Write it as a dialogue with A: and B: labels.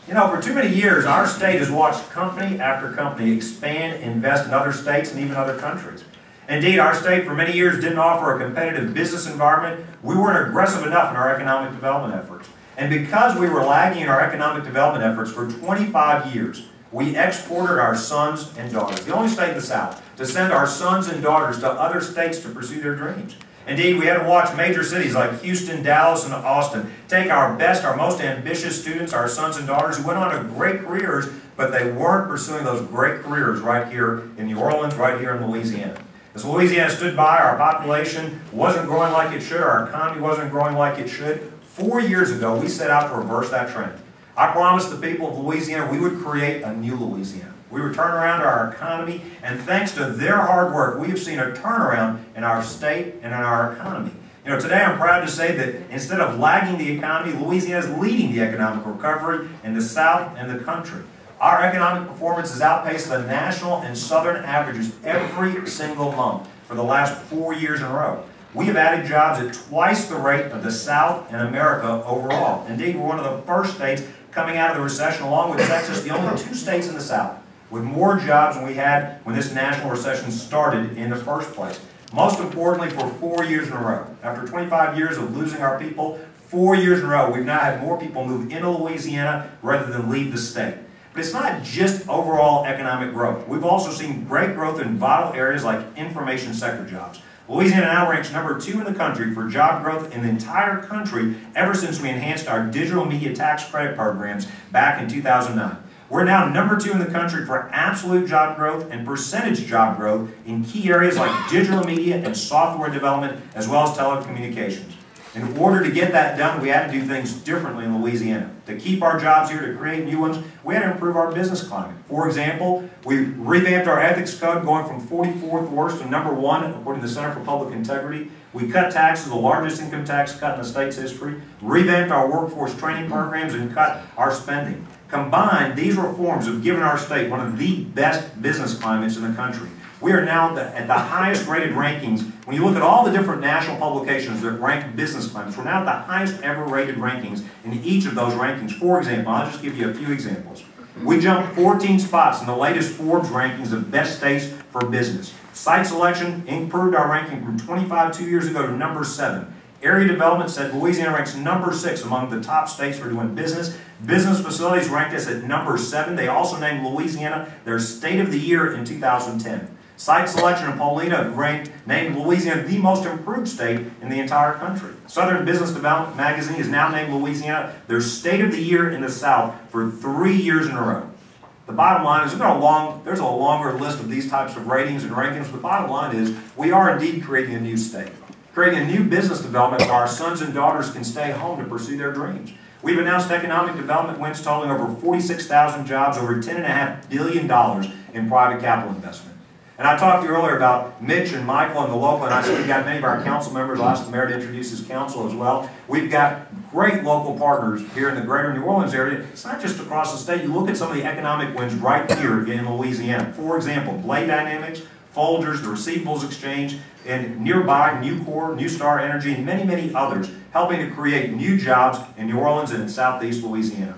A: You know, for too many years, our state has watched company after company expand, invest in other states and even other countries. Indeed, our state for many years didn't offer a competitive business environment. We weren't aggressive enough in our economic development efforts. And because we were lagging in our economic development efforts for 25 years, we exported our sons and daughters, the only state in the South, to send our sons and daughters to other states to pursue their dreams. Indeed, we had to watch major cities like Houston, Dallas, and Austin take our best, our most ambitious students, our sons and daughters, who went on to great careers, but they weren't pursuing those great careers right here in New Orleans, right here in Louisiana. As Louisiana stood by, our population wasn't growing like it should, our economy wasn't growing like it should. 4 years ago, we set out to reverse that trend. I promised the people of Louisiana we would create a new Louisiana. We would turn around our economy, and thanks to their hard work, we have seen a turnaround in our state and in our economy. You know, today I'm proud to say that instead of lagging the economy, Louisiana is leading the economic recovery in the South and the country. Our economic performance has outpaced the national and southern averages every single month for the last 4 years in a row. We have added jobs at twice the rate of the South and America overall. Indeed, we're one of the first states coming out of the recession, along with Texas, the only 2 states in the South with more jobs than we had when this national recession started in the first place. Most importantly, for 4 years in a row. After 25 years of losing our people, 4 years in a row, we've now had more people move into Louisiana rather than leave the state. But it's not just overall economic growth. We've also seen great growth in vital areas like information sector jobs. Louisiana now ranks number 2 in the country for job growth in the entire country ever since we enhanced our digital media tax credit programs back in 2009. We're now number 2 in the country for absolute job growth and percentage job growth in key areas like digital media and software development, as well as telecommunications. In order to get that done, we had to do things differently in Louisiana. To keep our jobs here, to create new ones, we had to improve our business climate. For example, we revamped our ethics code, going from 44th worst to number 1, according to the Center for Public Integrity. We cut taxes, the largest income tax cut in the state's history, revamped our workforce training programs, and cut our spending. Combined, these reforms have given our state one of the best business climates in the country. We are now at the highest rated rankings. When you look at all the different national publications that rank business climates, we're now at the highest ever rated rankings in each of those rankings. For example, I'll just give you a few examples. We jumped 14 spots in the latest Forbes rankings of best states for business. Site selection improved our ranking from 25 2 years ago to number 7. Area development said Louisiana ranks number 6 among the top states for doing business. Business facilities ranked us at number 7. They also named Louisiana their State of the Year in 2010. Site selection and Paulina named Louisiana the most improved state in the entire country. Southern Business Development magazine has now named Louisiana their State of the Year in the South for 3 years in a row. The bottom line is, there's a longer list of these types of ratings and rankings. The bottom line is, we are indeed creating a new state. Creating a new business development where our sons and daughters can stay home to pursue their dreams. We've announced economic development wins totaling over 46,000 jobs, over $10.5 billion in private capital investment. And I talked to you earlier about Mitch and Michael and the local, and I said we've got many of our council members. I'll ask the mayor to introduce his council as well. We've got great local partners here in the greater New Orleans area. It's not just across the state. You look at some of the economic wins right here in Louisiana. For example, Blade Dynamics, Folgers, the Receivables Exchange, and nearby Nucor, New Star Energy, and many, many others, helping to create new jobs in New Orleans and in southeast Louisiana.